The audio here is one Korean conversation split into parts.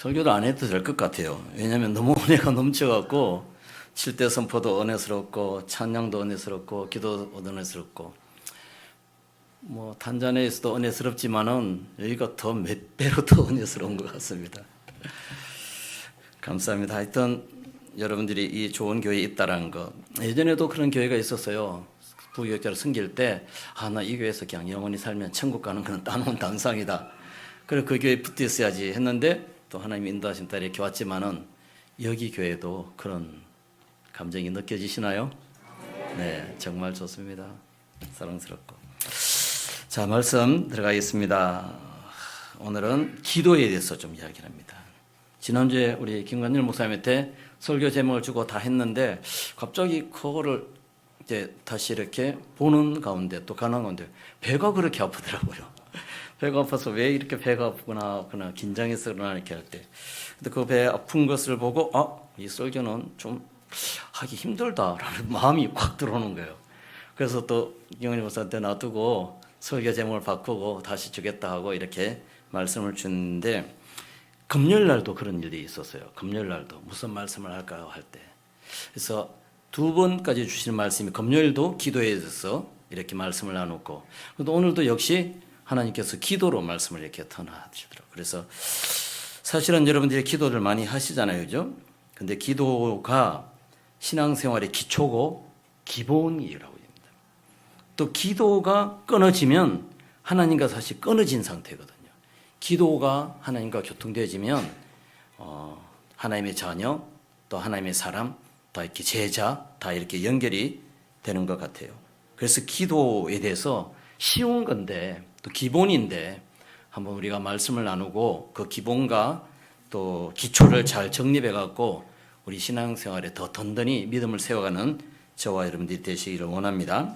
설교를 안 해도 될 것 같아요. 왜냐하면 너무 은혜가 넘쳐갖고 7대 선포도 은혜스럽고 찬양도 은혜스럽고 기도도 은혜스럽고 뭐 탄자니아에서도 은혜스럽지만은 여기가 더 몇 배로 더 은혜스러운 것 같습니다. 감사합니다. 하여튼 여러분들이 이 좋은 교회에 있다라는 거, 예전에도 그런 교회가 있었어요. 부교육자를 섬길 때 나 이 교회에서 그냥 영원히 살면 천국 가는 그런 따놓은 단상이다. 그래서 그 교회에 붙어 있어야지 했는데 또 하나님 인도하신 딸이 이렇게 왔지만은 여기 교회도 그런 감정이 느껴지시나요? 네, 정말 좋습니다. 사랑스럽고. 자, 말씀 들어가겠습니다. 오늘은 기도에 대해서 좀 이야기를 합니다. 지난주에 우리 김관일 목사님한테 설교 제목을 주고 다 했는데 갑자기 그거를 이제 다시 이렇게 보는 가운데 또 가는 가운데 배가 그렇게 아프더라고요. 배가 아파서 왜 이렇게 배가 아프구나, 긴장해서 그러나 이렇게 할 때. 근데 그 배 아픈 것을 보고 이 설교는 좀 하기 힘들다라는 마음이 확 들어오는 거예요. 그래서 또 김관일 목사한테 놔두고 설교 제목을 바꾸고 다시 주겠다 하고 이렇게 말씀을 주는데 금요일 날도 그런 일이 있었어요. 금요일 날도 무슨 말씀을 할까요 할 때. 그래서 두 번까지 주시는 말씀이 금요일도 기도에 대해서 이렇게 말씀을 나눴고 또 오늘도 역시 하나님께서 기도로 말씀을 이렇게 전하시더라고요. 그래서 사실은 여러분들이 기도를 많이 하시잖아요. 그죠? 근데 기도가 신앙생활의 기초고 기본이라고 합니다. 또 기도가 끊어지면 하나님과 사실 끊어진 상태거든요. 기도가 하나님과 교통되어지면 하나님의 자녀, 또 하나님의 사람, 다 이렇게 제자, 다 이렇게 연결이 되는 것 같아요. 그래서 기도에 대해서 쉬운 건데 또 기본인데 한번 우리가 말씀을 나누고 그 기본과 또 기초를 잘 정립해 갖고 우리 신앙생활에 더 든든히 믿음을 세워가는 저와 여러분들이 되시기를 원합니다.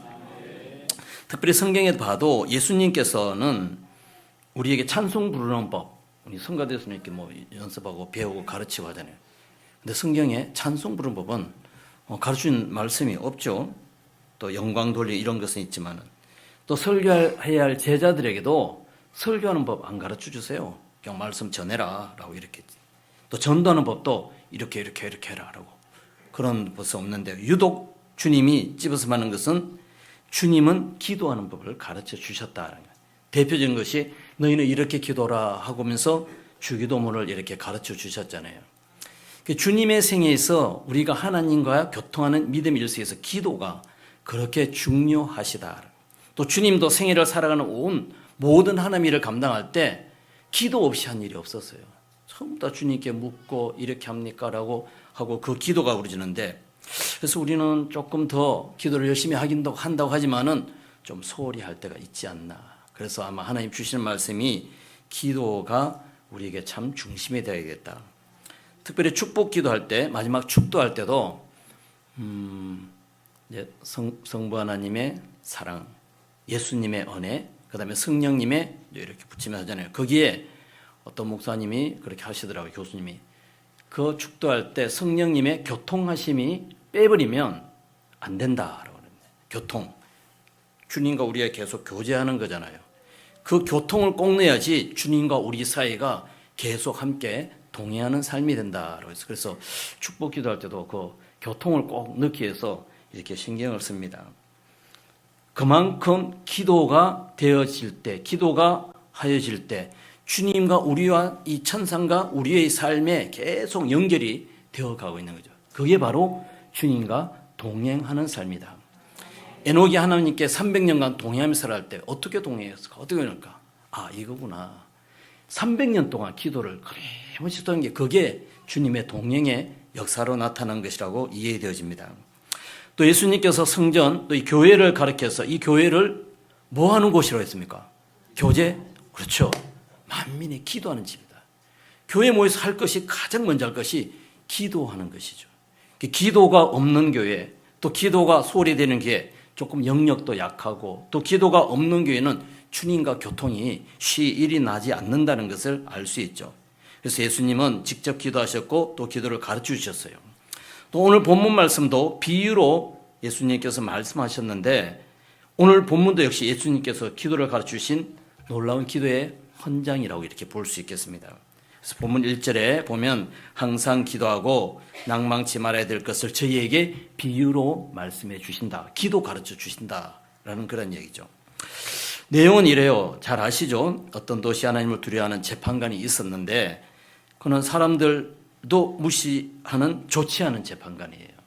특별히 성경에 봐도 예수님께서는 우리에게 찬송 부르는 법, 우리 성가대에서는 이렇게 뭐 연습하고 배우고 가르치고 하잖아요. 근데 성경에 찬송 부르는 법은 가르치는 말씀이 없죠. 또 영광 돌리 이런 것은 있지만은 또 설교해야 할 제자들에게도 설교하는 법 안 가르쳐 주세요. 그냥 말씀 전해라 라고 이렇게. 또 전도하는 법도 이렇게 해라 라고. 그런 법은 없는데 유독 주님이 집어서 말하는 것은 주님은 기도하는 법을 가르쳐 주셨다는 거예요. 대표적인 것이 너희는 이렇게 기도라 하면서 주기도문을 이렇게 가르쳐 주셨잖아요. 주님의 생애에서 우리가 하나님과 교통하는 믿음의 일수에서 기도가 그렇게 중요하시다. 또 주님도 생애를 살아가는 온 모든 하나님의 일을 감당할 때 기도 없이 한 일이 없었어요. 전부 다 주님께 묻고 이렇게 합니까? 라고 하고 그 기도가 우러지는데 그래서 우리는 조금 더 기도를 열심히 하긴도 한다고 하지만은 좀 소홀히 할 때가 있지 않나. 그래서 아마 하나님 주시는 말씀이 기도가 우리에게 참 중심이 되어야겠다. 특별히 축복 기도할 때, 마지막 축도할 때도 이제 성부 하나님의 사랑, 예수님의 은혜, 그 다음에 성령님의 이렇게 붙이면 하잖아요. 거기에 어떤 목사님이 그렇게 하시더라고요. 교수님이. 그 축도할 때 성령님의 교통하심이 빼버리면 안 된다라고 합니다. 교통. 주님과 우리가 계속 교제하는 거잖아요. 그 교통을 꼭 내야지 주님과 우리 사이가 계속 함께 동행하는 삶이 된다라고 해서 그래서 축복 기도할 때도 그 교통을 꼭 넣기 위해서 이렇게 신경을 씁니다. 그만큼 기도가 되어질 때, 기도가 하여질 때 주님과 우리와 이 천상과 우리의 삶에 계속 연결이 되어가고 있는 거죠. 그게 바로 주님과 동행하는 삶이다. 에녹이 하나님께 300년간 동행하면서 살아갈 때 어떻게 동행했을까? 어떻게 했을까? 이거구나. 300년 동안 기도를 끊임없이 했던 게 그게 주님의 동행의 역사로 나타난 것이라고 이해되어집니다. 또 예수님께서 성전, 또 이 교회를 가르쳐서 이 교회를 뭐 하는 곳이라고 했습니까? 교제? 그렇죠. 만민이 기도하는 집이다. 교회 모여서 할 것이 가장 먼저 할 것이 기도하는 것이죠. 기도가 없는 교회, 또 기도가 소홀히 되는 교회, 조금 영역도 약하고 또 기도가 없는 교회는 주님과 교통이 일이 나지 않는다는 것을 알 수 있죠. 그래서 예수님은 직접 기도하셨고 또 기도를 가르쳐 주셨어요. 또 오늘 본문 말씀도 비유로 예수님께서 말씀하셨는데 오늘 본문도 역시 예수님께서 기도를 가르쳐 주신 놀라운 기도의 헌장이라고 이렇게 볼 수 있겠습니다. 그래서 본문 1절에 보면 항상 기도하고 낭망치 말아야 될 것을 저희에게 비유로 말씀해 주신다. 기도 가르쳐 주신다라는 그런 얘기죠. 내용은 이래요. 잘 아시죠? 어떤 도시 하나님을 두려워하는 재판관이 있었는데 그는 사람들도 무시하는 좋지 않은 재판관이에요.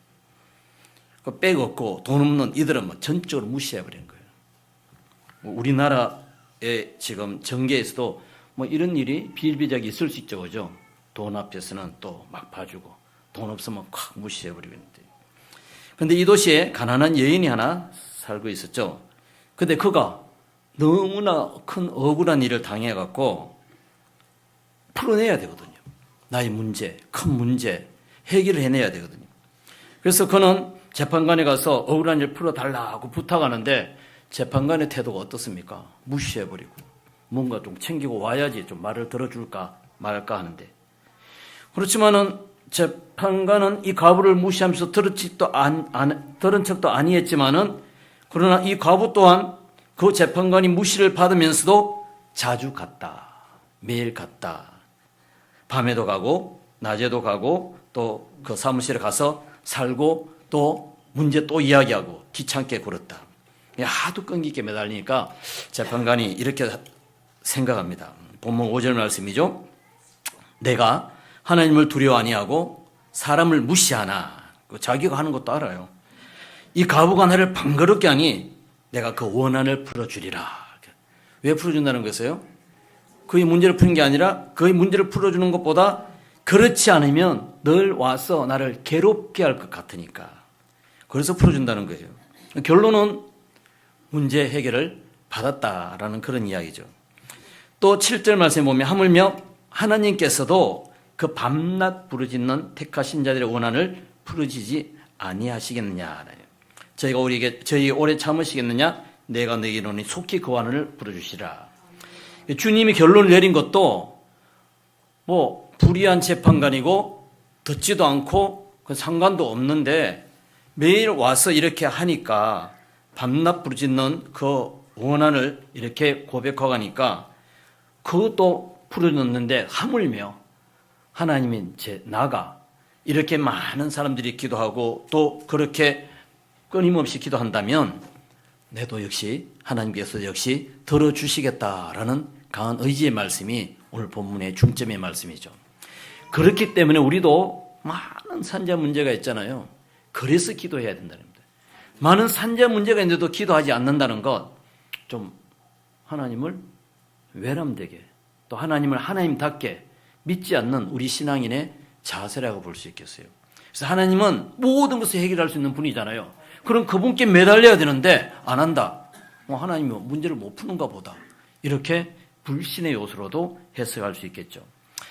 빽 없고 돈 없는 이들은 뭐 전적으로 무시해버린 거예요. 우리나라의 지금 정계에서도 뭐 이런 일이 비일비재하게 있을 수 있죠. 그죠? 돈 앞에서는 또 막 봐주고 돈 없으면 확 무시해버리고 있는데. 그런데 이 도시에 가난한 여인이 하나 살고 있었죠. 근데 그가 너무나 큰 억울한 일을 당해갖고 풀어내야 되거든요. 나의 문제, 큰 문제 해결을 해내야 되거든요. 그래서 그는 재판관에 가서 억울한 일 풀어달라고 부탁하는데 재판관의 태도가 어떻습니까? 무시해버리고 뭔가 좀 챙기고 와야지 좀 말을 들어줄까 말까 하는데, 그렇지만은 재판관은 이 과부를 무시하면서 들은 척도 아니했지만은 그러나 이 과부 또한 그 재판관이 무시를 받으면서도 자주 갔다. 매일 갔다. 밤에도 가고 낮에도 가고 또 그 사무실에 가서 살고 또 문제 또 이야기하고 귀찮게 굴었다. 하도 끈기있게 매달리니까 재판관이 이렇게 생각합니다. 본문 5절 말씀이죠. 내가 하나님을 두려워 아니하고 사람을 무시하나. 자기가 하는 것도 알아요. 이 과부가 나를 번거롭게 하니 내가 그 원한을 풀어주리라. 왜 풀어준다는 것이에요? 그의 문제를 푸는 게 아니라 그의 문제를 풀어주는 것보다 그렇지 않으면 늘 와서 나를 괴롭게 할 것 같으니까. 그래서 풀어준다는 거예요. 결론은 문제 해결을 받았다라는 그런 이야기죠. 또 7절 말씀에 보면 하물며 하나님께서도 그 밤낮 부르짖는 택하신 자들의 원한을 풀어주지 아니하시겠느냐. 저희 오래 참으시겠느냐? 내가 너에게 이르노니 속히 그 원한을 풀어주시라. 주님이 결론을 내린 것도 뭐 불의한 재판관이고 듣지도 않고 상관도 없는데 매일 와서 이렇게 하니까 밤낮 부르짖는 그 원한을 이렇게 고백하고 하니까 그것도 풀어줬는데 하물며 하나님인 나가 이렇게 많은 사람들이 기도하고 또 그렇게 끊임없이 기도한다면 내도 역시 하나님께서 역시 들어주시겠다라는 강한 의지의 말씀이 오늘 본문의 중점의 말씀이죠. 그렇기 때문에 우리도 많은 산자 문제가 있잖아요. 그래서 기도해야 된다는 겁니다. 많은 산자 문제가 있는데도 기도하지 않는다는 것, 좀 하나님을 외람되게 또 하나님을 하나님답게 믿지 않는 우리 신앙인의 자세라고 볼 수 있겠어요. 그래서 하나님은 모든 것을 해결할 수 있는 분이잖아요. 그럼 그분께 매달려야 되는데 안 한다. 하나님이 문제를 못 푸는가 보다. 이렇게 불신의 요소로도 해석할 수 있겠죠.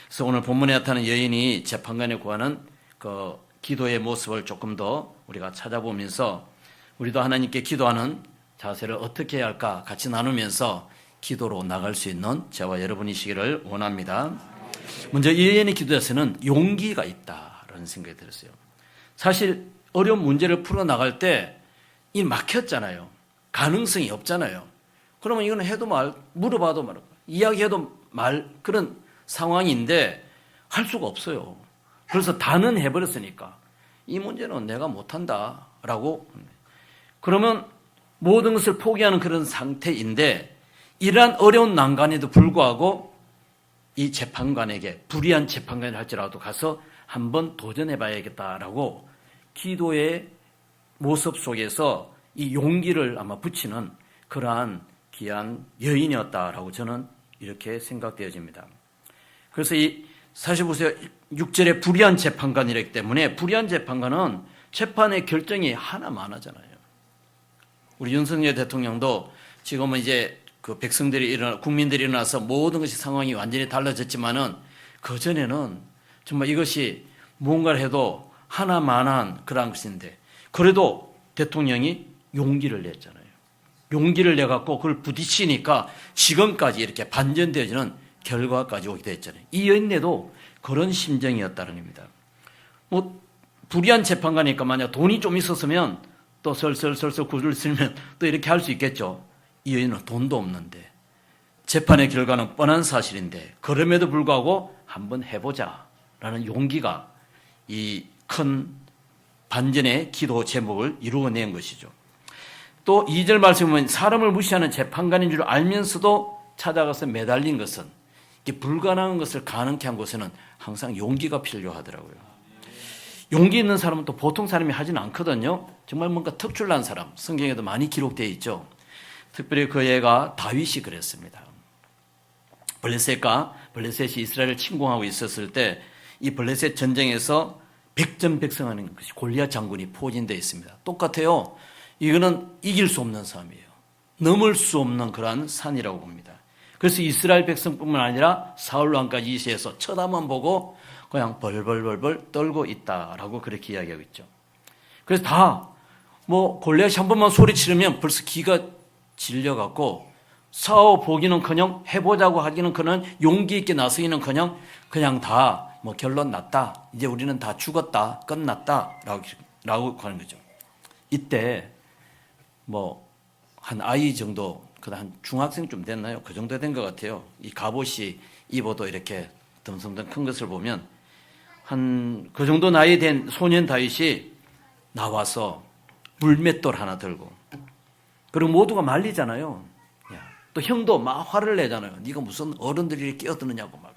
그래서 오늘 본문에 나타나는 여인이 재판관에 구하는 그 기도의 모습을 조금 더 우리가 찾아보면서 우리도 하나님께 기도하는 자세를 어떻게 해야 할까 같이 나누면서 기도로 나갈 수 있는 저와 여러분이시기를 원합니다. 먼저 이 여인의 기도에서는 용기가 있다라는 생각이 들었어요. 사실 어려운 문제를 풀어나갈 때 이 막혔잖아요. 가능성이 없잖아요. 그러면 이거는 해도 물어봐도 말, 이야기해도 그런 상황인데 할 수가 없어요. 그래서 다는 해버렸으니까 이 문제는 내가 못한다라고. 그러면 모든 것을 포기하는 그런 상태인데 이러한 어려운 난관에도 불구하고 이 재판관에게 불의한 재판관을 할지라도 가서 한번 도전해봐야겠다라고 기도의 모습 속에서 이 용기를 아마 붙이는 그러한 귀한 여인이었다라고 저는 이렇게 생각되어집니다. 그래서 사실 보세요. 6절에 불의한 재판관이기 때문에 불의한 재판관은 재판의 결정이 하나만 하잖아요. 우리 윤석열 대통령도 지금은 이제 그 국민들이 일어나서 모든 것이 상황이 완전히 달라졌지만은 그전에는 정말 이것이 뭔가를 해도 하나만한 그런 것인데 그래도 대통령이 용기를 냈잖아요. 용기를 내갖고 그걸 부딪히니까 지금까지 이렇게 반전되어지는 결과까지 오게 됐잖아요. 이 여인네도 그런 심정이었다는 겁니다. 불의한 재판관이니까 만약 돈이 좀 있었으면 또 설설 구슬 쓰면 또 이렇게 할 수 있겠죠. 이 여인은 돈도 없는데 재판의 결과는 뻔한 사실인데 그럼에도 불구하고 한번 해보자라는 용기가 이 큰 반전의 기도 제목을 이루어낸 것이죠. 또 2절 말씀에 보면 사람을 무시하는 재판관인 줄 알면서도 찾아가서 매달린 것은 불가능한 것을 가능케 한 곳에는 항상 용기가 필요하더라고요. 용기 있는 사람은 또 보통 사람이 하지는 않거든요. 정말 뭔가 특출난 사람, 성경에도 많이 기록되어 있죠. 특별히 그 예가 다윗이 그랬습니다. 블레셋이 이스라엘을 침공하고 있었을 때 이 블레셋 전쟁에서 백전백승하는 것이 골리앗 장군이 포진되어 있습니다. 똑같아요. 이거는 이길 수 없는 싸움이에요. 넘을 수 없는 그러한 산이라고 봅니다. 그래서 이스라엘 백성뿐만 아니라 사울 왕까지 이시해서 쳐다만 보고 그냥 벌벌벌벌 떨고 있다라고 그렇게 이야기하고 있죠. 그래서 다 골리앗이 한 번만 소리 치르면 벌써 기가 질려갖고 싸워 보기는커녕 해보자고 하기는커녕 용기 있게 나서기는커녕 그냥 다 결론 났다. 이제 우리는 다 죽었다. 끝났다라고 하는 거죠. 이때 한 아이 정도, 한 중학생쯤 됐나요? 그 정도 된 것 같아요. 이 갑옷이 입어도 이렇게 덤성덤 큰 것을 보면 한 그 정도 나이 된 소년 다윗이 나와서 물맷돌 하나 들고, 그리고 모두가 말리잖아요. 또 형도 막 화를 내잖아요. 네가 무슨 어른들이 끼어드느냐고 막.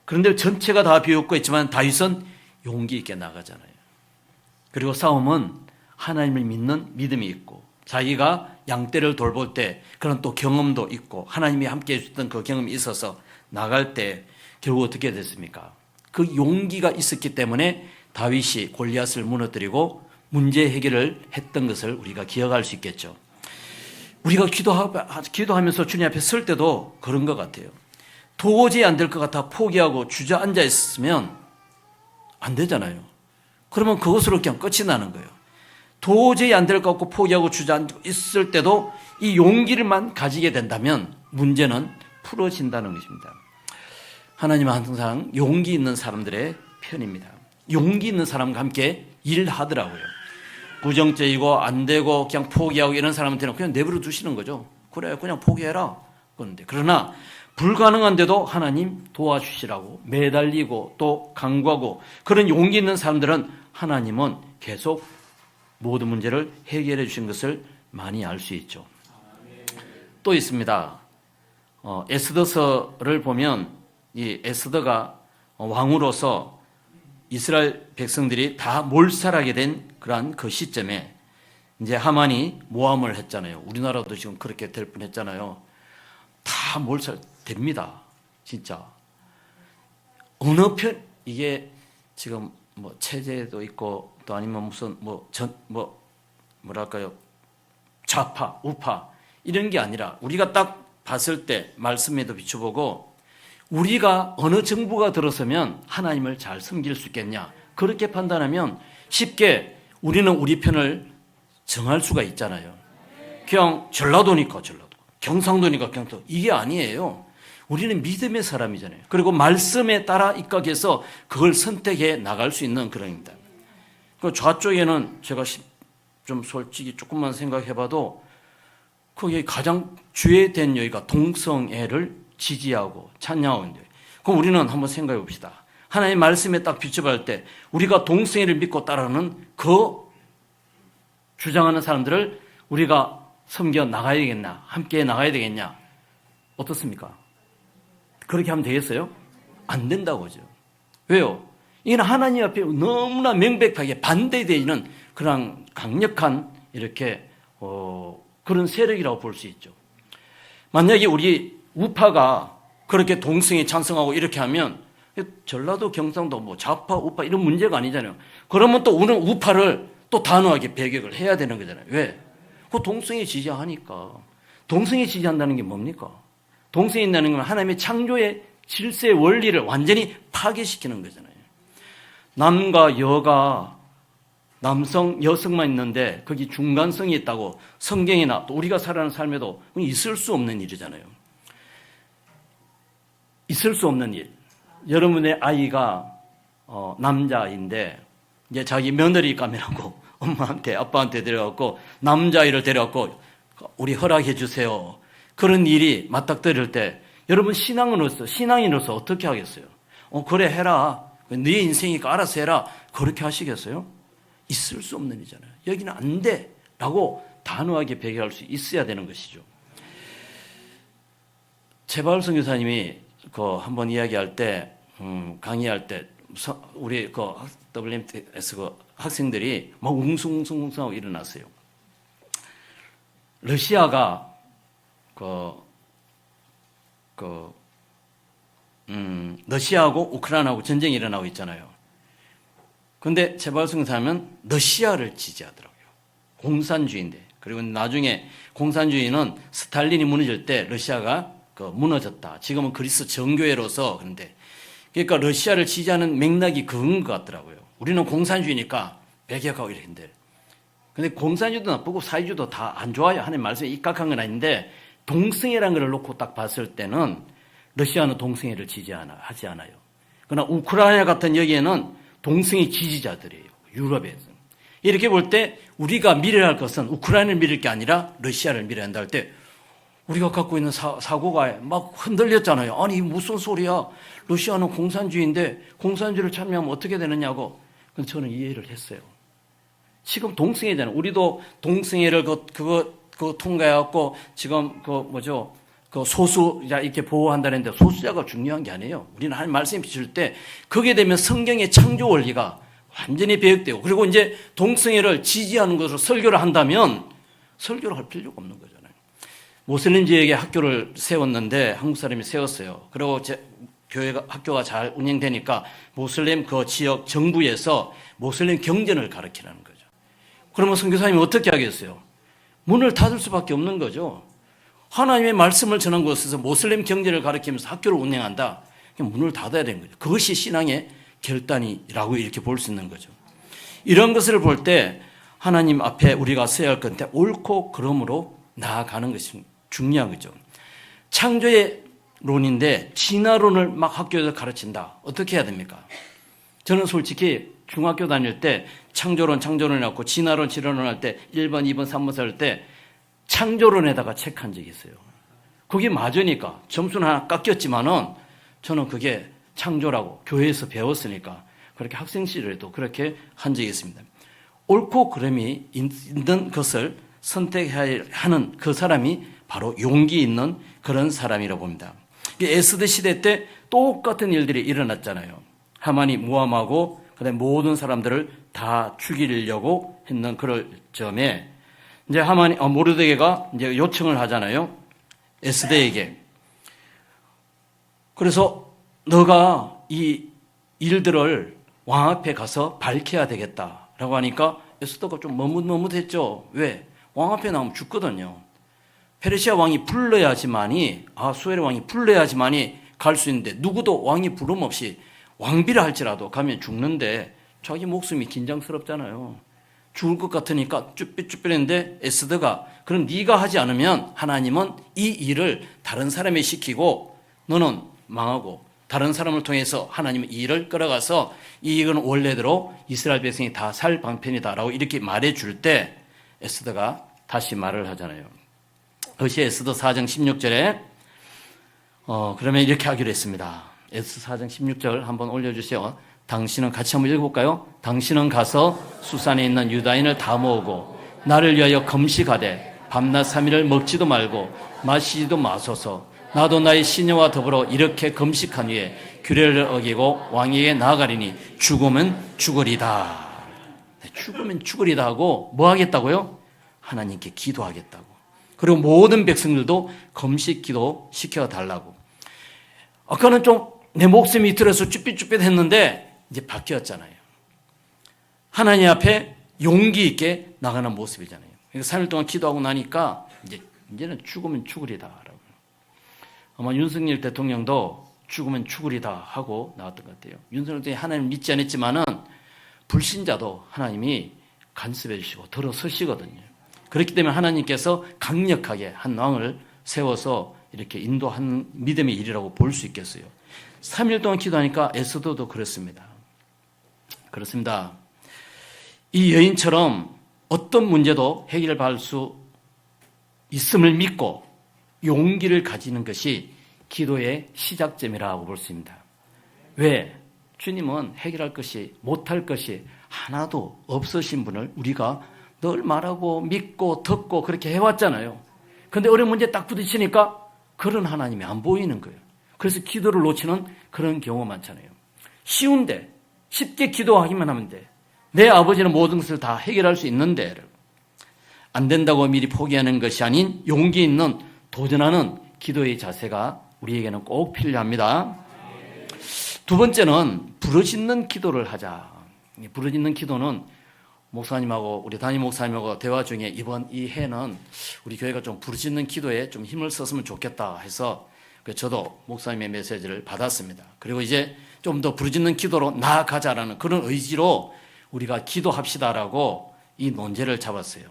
그런데 전체가 다 비웃고 있지만 다윗은 용기 있게 나가잖아요. 그리고 싸움은 하나님을 믿는 믿음이 있고 자기가 양떼를 돌볼 때 그런 또 경험도 있고 하나님이 함께 해주셨던 그 경험이 있어서 나갈 때 결국 어떻게 됐습니까? 그 용기가 있었기 때문에 다윗이 골리앗을 무너뜨리고 문제 해결을 했던 것을 우리가 기억할 수 있겠죠. 우리가 기도하면서 주님 앞에 설 때도 그런 것 같아요. 도저히 안 될 것 같아 포기하고 주저앉아 있으면 안 되잖아요. 그러면 그것으로 그냥 끝이 나는 거예요. 도저히 안 될 것 같고 포기하고 주저앉아 있을 때도 이 용기를만 가지게 된다면 문제는 풀어진다는 것입니다. 하나님은 항상 용기 있는 사람들의 편입니다. 용기 있는 사람과 함께 일하더라고요. 부정적이고 안 되고 그냥 포기하고 이런 사람한테는 그냥 내버려 두시는 거죠. 그래, 그냥 포기해라. 그러나 불가능한데도 하나님 도와주시라고 매달리고 또 강구하고 그런 용기 있는 사람들은 하나님은 계속 모든 문제를 해결해 주신 것을 많이 알 수 있죠. 또 있습니다. 에스더서를 보면 이 에스더가 왕으로서 이스라엘 백성들이 다 몰살하게 된 그러한 그 시점에 이제 하만이 모함을 했잖아요. 우리나라도 지금 그렇게 될 뻔했잖아요. 다 몰살됩니다. 진짜. 어느 편, 이게 지금 체제도 있고 또 아니면 무슨 뭐랄까요. 좌파, 우파 이런 게 아니라 우리가 딱 봤을 때 말씀에도 비춰보고 우리가 어느 정부가 들어서면 하나님을 잘 섬길 수 있겠냐. 그렇게 판단하면 쉽게 우리는 우리 편을 정할 수가 있잖아요. 그냥 전라도니까 전라도, 경상도니까 경상도. 이게 아니에요. 우리는 믿음의 사람이잖아요. 그리고 말씀에 따라 입각해서 그걸 선택해 나갈 수 있는 그런 겁니다. 그 좌쪽에는 제가 좀 솔직히 조금만 생각해봐도 그게 가장 주의된 여기가 동성애를 지지하고 찬양하고 있는데, 그럼 우리는 한번 생각해 봅시다. 하나님의 말씀에 딱 비춰볼 때 우리가 동성애를 믿고 따르는 그 주장하는 사람들을 우리가 섬겨 나가야 되겠나, 함께 나가야 되겠냐, 어떻습니까? 그렇게 하면 되겠어요? 안 된다고 하죠. 왜요? 이건 하나님 앞에 너무나 명백하게 반대되는 그런 강력한 이렇게 그런 세력이라고 볼 수 있죠. 만약에 우리 우파가 그렇게 동성애 찬성하고 이렇게 하면 전라도, 경상도, 좌파, 우파 이런 문제가 아니잖아요. 그러면 또 우리는 우파를 또 단호하게 배격을 해야 되는 거잖아요. 왜? 그 동성애 지지하니까. 동성애 지지한다는 게 뭡니까? 동성애 있다는 건 하나님의 창조의 질서의 원리를 완전히 파괴시키는 거잖아요. 남과 여가, 남성, 여성만 있는데 거기 중간성이 있다고 성경이나 또 우리가 살아가는 삶에도 있을 수 없는 일이잖아요. 있을 수 없는 일. 여러분의 아이가 남자아이인데 이제 자기 며느리 감이라고 엄마한테 아빠한테 데려갔고 남자아이를 데려갔고 우리 허락해 주세요. 그런 일이 맞닥뜨릴 때 여러분 신앙인으로서 어떻게 하겠어요? 그래 해라. 네 인생이니까 알아서 해라. 그렇게 하시겠어요? 있을 수 없는 일이잖아요. 여기는 안 돼 라고 단호하게 배격할 수 있어야 되는 것이죠. 최바울 선교사님이 한번 이야기할 때 강의할 때 우리 WMTS 학생들이 막 웅숭웅숭하고 일어났어요. 러시아가 러시아하고 우크라이나하고 전쟁이 일어나고 있잖아요. 그런데 최바울 선교사님은 러시아를 지지하더라고요. 공산주의인데. 그리고 나중에 공산주의는 스탈린이 무너질 때 러시아가 무너졌다. 지금은 그리스 정교회로서 그런데 그러니까 러시아를 지지하는 맥락이 그런 것 같더라고요. 우리는 공산주의니까 배격하고 이랬는데. 근데 공산주의도 나쁘고 사회주의도 다 안 좋아요. 하나님 말씀에 입각한 건 아닌데 동성애라는 걸 놓고 딱 봤을 때는 러시아는 동성애를 하지 않아요. 그러나 우크라이나 같은 여기에는 동성애 지지자들이에요. 유럽에서. 이렇게 볼 때 우리가 밀어야 할 것은 우크라이나를 밀을 게 아니라 러시아를 밀어야 한다 할 때 우리가 갖고 있는 사고가 막 흔들렸잖아요. 아니 무슨 소리야. 러시아는 공산주의인데 공산주의를 참여하면 어떻게 되느냐고. 근데 저는 이해를 했어요. 지금 동성애잖아요. 우리도 동성애를 그거 통과해갖고 지금 소수자 이렇게 보호한다는데 소수자가 중요한 게 아니에요. 우리는 하나님 말씀 비칠 때 그게 되면 성경의 창조 원리가 완전히 배역되고 그리고 이제 동성애를 지지하는 것으로 설교를 한다면 설교를 할 필요가 없는 거잖아요. 모슬림 지역에 학교를 세웠는데 한국 사람이 세웠어요. 그리고 학교가 잘 운영되니까 모슬림 그 지역 정부에서 모슬림 경전을 가르치라는 거죠. 그러면 선교사님이 어떻게 하겠어요? 문을 닫을 수밖에 없는 거죠. 하나님의 말씀을 전한 곳에서 모슬림 경전을 가르치면서 학교를 운영한다. 문을 닫아야 되는 거죠. 그것이 신앙의 결단이라고 이렇게 볼 수 있는 거죠. 이런 것을 볼 때 하나님 앞에 우리가 서야 할 건데 옳고 그름으로 나아가는 것이 중요한 거죠. 창조의 론인데 진화론을 막 학교에서 가르친다. 어떻게 해야 됩니까? 저는 솔직히 중학교 다닐 때 창조론을 갖고 진화론 할 때 1번, 2번, 3번 할 때 창조론에다가 체크한 적이 있어요. 그게 맞으니까 점수는 하나 깎였지만은 저는 그게 창조라고 교회에서 배웠으니까 그렇게 학생 시절에도 그렇게 한 적이 있습니다. 옳고 그름이 있는 것을 선택해야 하는 그 사람이 바로 용기 있는 그런 사람이라고 봅니다. 에스더 시대 때 똑같은 일들이 일어났잖아요. 하만이 모함하고 그다음에 모든 사람들을 다 죽이려고 했는 그럴 점에 이제 모르드게가 이제 요청을 하잖아요. 에스더에게. 그래서 너가 이 일들을 왕 앞에 가서 밝혀야 되겠다라고 하니까 에스더가 좀 머뭇머뭇했죠. 왜? 왕 앞에 나오면 죽거든요. 페르시아 왕이 불러야지만이 아수에르 왕이 불러야지만이 갈 수 있는데 누구도 왕이 부름 없이 왕비라 할지라도 가면 죽는데 자기 목숨이 긴장스럽잖아요. 죽을 것 같으니까 쭈삣쭈삣했는데 에스더가 그럼 네가 하지 않으면 하나님은 이 일을 다른 사람에 시키고 너는 망하고 다른 사람을 통해서 하나님은 이 일을 끌어가서 이 일은 원래대로 이스라엘 백성이 다 살 방편이다라고 이렇게 말해줄 때 에스더가 다시 말을 하잖아요. 그것이 에스더 4장 16절에 그러면 이렇게 하기로 했습니다. 에스더 4장 16절 한번 올려주세요. 당신은 같이 한번 읽어볼까요? 당신은 가서 수산에 있는 유다인을 다 모으고 나를 위하여 금식하되 밤낮 3일을 먹지도 말고 마시지도 마소서. 나도 나의 시녀와 더불어 이렇게 금식한 후에 규례를 어기고 왕에게 나아가리니 죽으면 죽으리다. 죽으면 죽으리다 하고 뭐 하겠다고요? 하나님께 기도하겠다고. 그리고 모든 백성들도 금식 기도 시켜달라고. 아까는 좀 내 목숨이 이틀에서 쭈삣쭈삣 했는데 이제 바뀌었잖아요. 하나님 앞에 용기 있게 나가는 모습이잖아요. 3일 동안 기도하고 나니까 이제는 죽으면 죽으리다라고. 아마 윤석열 대통령도 죽으면 죽으리다 하고 나왔던 것 같아요. 윤석열 대통령이 하나님 믿지 않았지만은 불신자도 하나님이 간섭해 주시고 들어서시거든요. 그렇기 때문에 하나님께서 강력하게 한 왕을 세워서 이렇게 인도한 믿음의 일이라고 볼 수 있겠어요. 3일 동안 기도하니까 에스더도 그렇습니다. 그렇습니다. 이 여인처럼 어떤 문제도 해결받을 수 있음을 믿고 용기를 가지는 것이 기도의 시작점이라고 볼 수 있습니다. 왜? 주님은 해결할 것이, 못할 것이 하나도 없으신 분을 우리가 늘 말하고 믿고 듣고 그렇게 해왔잖아요. 그런데 어려운 문제 딱 부딪히니까 그런 하나님이 안 보이는 거예요. 그래서 기도를 놓치는 그런 경우가 많잖아요. 쉬운데, 쉽게 기도하기만 하면 돼. 내 아버지는 모든 것을 다 해결할 수 있는데, 안 된다고 미리 포기하는 것이 아닌 용기 있는 도전하는 기도의 자세가 우리에게는 꼭 필요합니다. 두 번째는 부르짖는 기도를 하자. 부르짖는 기도는 목사님하고 우리 담임 목사님하고 대화 중에 이번 이 해는 우리 교회가 좀 부르짖는 기도에 좀 힘을 썼으면 좋겠다 해서 저도 목사님의 메시지를 받았습니다. 그리고 이제 좀 더 부르짖는 기도로 나아가자라는 그런 의지로 우리가 기도합시다라고 이 논제를 잡았어요.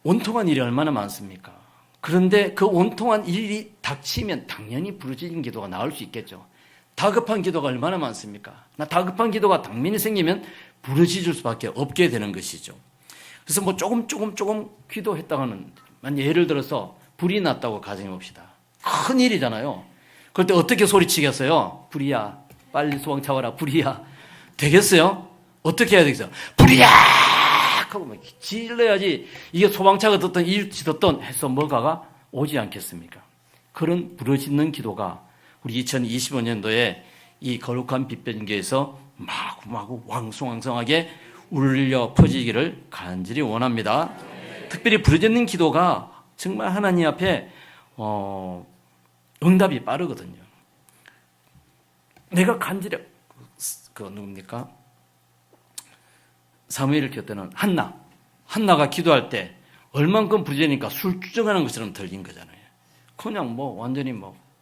온통한 일이 얼마나 많습니까? 그런데 그 온통한 일이 닥치면 당연히 부르짖는 기도가 나올 수 있겠죠. 다급한 기도가 얼마나 많습니까? 다급한 기도가 당면이 생기면 부르짖을 수밖에 없게 되는 것이죠. 그래서 뭐 조금 기도했다가는 예를 들어서 불이 났다고 가정해 봅시다. 큰 일이잖아요. 그럴 때 어떻게 소리치겠어요? 불이야, 빨리 소방차 와라. 불이야. 되겠어요? 어떻게 해야 되겠어요? 불이야! 하고 막 질러야지 이게 소방차가 듣던 일지 듣던 해서 뭐가가 오지 않겠습니까? 그런 부르짖는 기도가 우리 2025년도에 이 거룩한 빛변교에서 마구마구 왕성하게 울려 퍼지기를 간절히 원합니다. 특별히 부르짖는 기도가 정말 하나님 앞에 응답이 빠르거든요. 내가 간절히 누굽니까? 사무엘을 켰을 때는 한나가 기도할 때 얼만큼 부르짖으니까 술주정하는 것처럼 들린 거잖아요. 그냥 완전히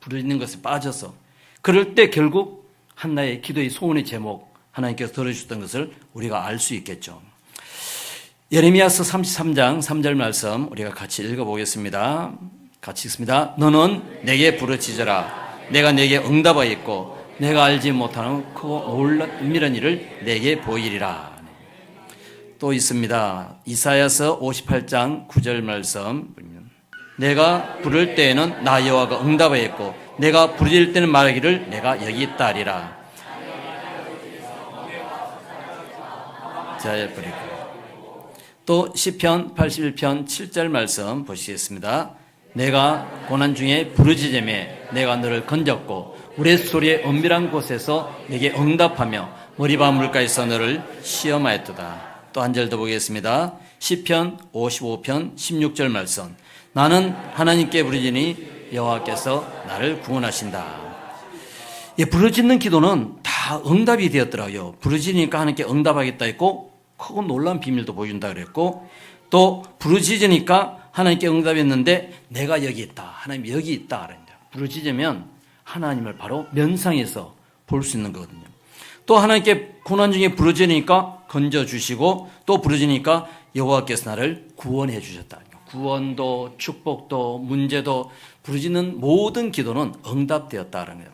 부르짖는 것에 빠져서 그럴 때 결국 한나의 기도의 소원의 제목 하나님께서 들어주셨던 것을 우리가 알 수 있겠죠. 예레미야서 33장 3절 말씀 우리가 같이 읽어보겠습니다. 같이 읽습니다. 너는 내게 부르짖어라. 내가 내게 응답하였고 내가 알지 못하는 크고 놀라운 일을 내게 보이리라. 또 있습니다. 이사야서 58장 9절 말씀 내가 부를 때에는 나 여호와가 응답하였고 내가 부르짖을 때는 말하기를 내가 여기 있다 하리라. 또 시편 81편 7절 말씀 보시겠습니다. 내가 고난 중에 부르짖으매 내가 너를 건졌고 우레소리의 은밀한 곳에서 내게 응답하며 머리바 물가에서 너를 시험하였도다. 또 한 절 더 보겠습니다. 시편 55편 16절 말씀 나는 하나님께 부르짖으니 여호와께서 나를 구원하신다. 부르짖는 기도는 다 응답이 되었더라고요. 부르짖으니까 하나님께 응답하겠다 했고 크고 놀라운 비밀도 보여준다 그랬고 또 부르짖으니까 하나님께 응답했는데 내가 여기 있다. 하나님 여기 있다. 부르짖으면 하나님을 바로 면상에서 볼 수 있는 거거든요. 또 하나님께 고난 중에 부르짖으니까 건져주시고 또 부르짖으니까 여호와께서 나를 구원해 주셨다. 구원도 축복도 문제도 부르짖는 모든 기도는 응답되었다는 거예요.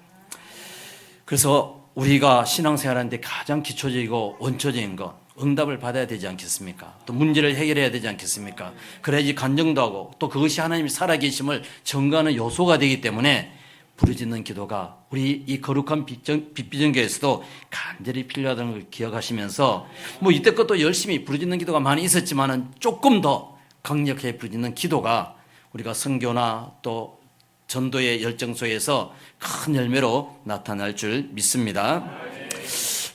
그래서 우리가 신앙생활하는데 가장 기초적이고 원초적인 것 응답을 받아야 되지 않겠습니까? 또 문제를 해결해야 되지 않겠습니까? 그래야지 간증도 하고 또 그것이 하나님이 살아계심을 증거하는 요소가 되기 때문에 부르짖는 기도가 우리 이 거룩한 빛비전교에서도 간절히 필요하다는 걸 기억하시면서 이때껏 또 열심히 부르짖는 기도가 많이 있었지만은 조금 더 강력하게 부르짖는 기도가 우리가 선교나 또 전도의 열정 속에서 큰 열매로 나타날 줄 믿습니다.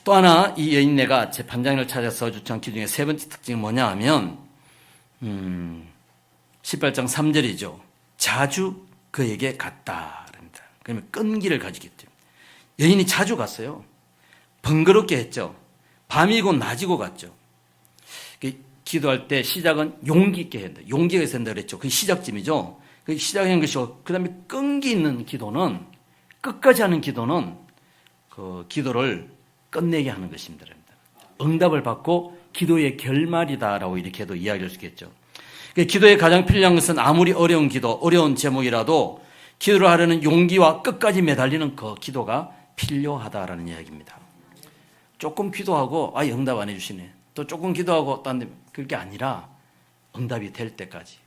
또 하나 이 여인네가 재판장을 찾아서 주창 기도 중에 세 번째 특징이 뭐냐 하면 18장 3절이죠. 자주 그에게 갔다. 그러면 끈기를 가지겠죠. 여인이 자주 갔어요. 번거롭게 했죠. 밤이고 낮이고 갔죠. 기도할 때 시작은 용기 있게 해야 된다. 용기가 있어야 된다 그랬죠. 그게 시작점이죠. 그게 시작한 것이고 그 다음에 끈기 있는 기도는 끝까지 하는 기도는 그 기도를 끝내게 하는 것입니다. 응답을 받고 기도의 결말이다라고 이렇게도 이야기할 수 있겠죠. 기도에 가장 필요한 것은 아무리 어려운 기도, 어려운 제목이라도 기도를 하려는 용기와 끝까지 매달리는 그 기도가 필요하다라는 이야기입니다. 조금 기도하고 응답 안 해주시네. 또 조금 기도하고 딴 데 그게 아니라 응답이 될 때까지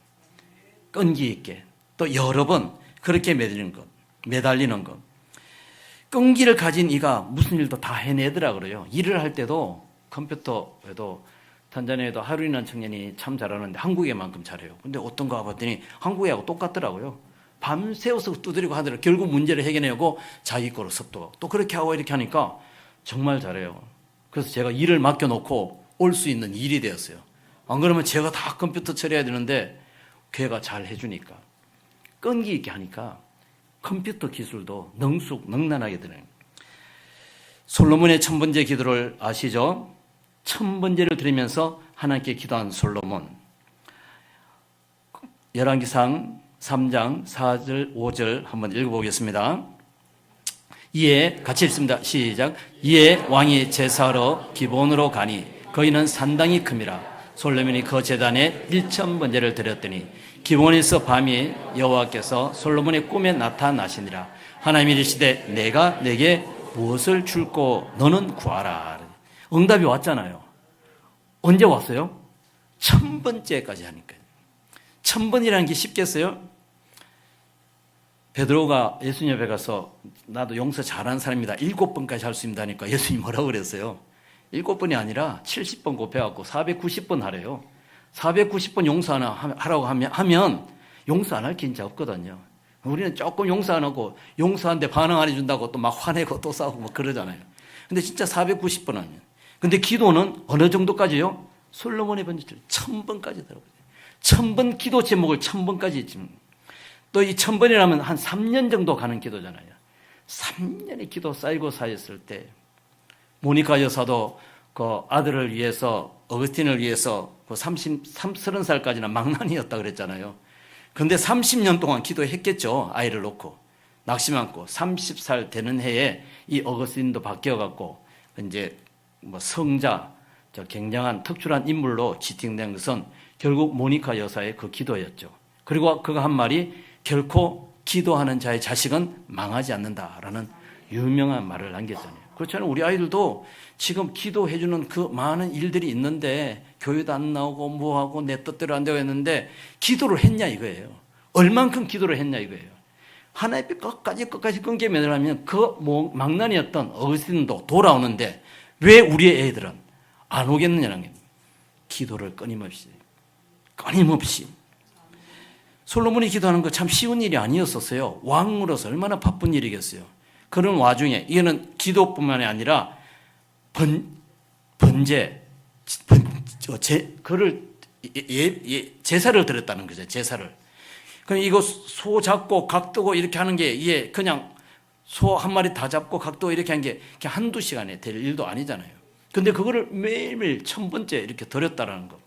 끈기 있게 또 여러 번 그렇게 매달리는 것. 끈기를 가진 이가 무슨 일도 다 해내더라 그래요. 일을 할 때도 컴퓨터에도 탄자니아에도 하루이라는 청년이 참 잘하는데 한국에만큼 잘해요. 근데 어떤 거 가봤더니 한국애하고 똑같더라고요. 밤새워서 두드리고 하더라도 결국 문제를 해결하고 자기 거로 습도하고 또 그렇게 하고 이렇게 하니까 정말 잘해요. 그래서 제가 일을 맡겨놓고 올 수 있는 일이 되었어요. 안 그러면 제가 다 컴퓨터 처리해야 되는데 걔가 잘 해주니까 끈기 있게 하니까 컴퓨터 기술도 능숙능란하게 되는. 솔로몬의 1000번째 기도를 아시죠? 1000번째를 드리면서 하나님께 기도한 솔로몬. 열왕기상 3장 4절 5절 한번 읽어보겠습니다. 이에 같이 읽습니다. 시작. 이에 왕이 제사하러 기본으로 가니 거기는 산당이 큼이라. 솔로몬이 그 제단에 1000번째를 드렸더니 기본에서 밤이 여호와께서 솔로몬의 꿈에 나타나시니라. 하나님이 이르시되 내가 내게 무엇을 줄고 너는 구하라. 응답이 왔잖아요. 언제 왔어요? 1000번째까지 하니까요. 1000번이라는 게 쉽겠어요? 베드로가 예수님 옆에 가서 나도 용서 잘하는 사람이다. 7번까지 할 수 있다니까 예수님이 뭐라고 그랬어요? 7번이 아니라 70번 곱해갖고 490번 하래요. 490번 용서 하라고 하면 용서 안 할 게 진짜 없거든요. 우리는 조금 용서 안 하고 용서하는데 반응 안 해준다고 또 막 화내고 또 싸우고 막 그러잖아요. 근데 진짜 490번 하면. 근데 기도는 어느 정도까지요? 솔로몬의 번제를 1000번까지 들어보세요. 1000번 기도 제목을 1000번까지 했지만 또 이 1000번이라면 한 3년 정도 가는 기도잖아요. 3년의 기도 쌓이고 쌓였을 때 모니카 여사도 그 아들을 위해서 어거스틴을 위해서 그 30살까지나 망난이었다 그랬잖아요. 그런데 30년 동안 기도했겠죠. 아이를 놓고 낙심 않고 30살 되는 해에 이 어거스틴도 바뀌어갖고 이제 뭐 성자, 저 굉장한 특출한 인물로 지칭된 것은 결국 모니카 여사의 그 기도였죠. 그리고 그가 한 말이 결코 기도하는 자의 자식은 망하지 않는다라는 유명한 말을 남겼잖아요. 그렇잖아요. 우리 아이들도 지금 기도해주는 그 많은 일들이 있는데 교회도 안 나오고 뭐하고 내 뜻대로 안 되고 했는데 기도를 했냐 이거예요. 얼만큼 기도를 했냐 이거예요. 하나님 끝까지 끊게 매달리면 그 망난이었던 어거스틴도 돌아오는데 왜 우리의 애들은 안 오겠느냐는 게 기도를 끊임없이 솔로몬이 기도하는 거 참 쉬운 일이 아니었었어요. 왕으로서 얼마나 바쁜 일이겠어요. 그런 와중에 이거는 기도뿐만이 아니라 제사를 드렸다는 거죠. 제사를. 그럼 이거 소 잡고 각 뜨고 이렇게 하는 게 이게 그냥 소 한 마리 다 잡고 각 뜨고 이렇게 한 게 한두 시간에 될 일도 아니잖아요. 근데 그거를 매일매일 1000번째 이렇게 드렸다라는 거.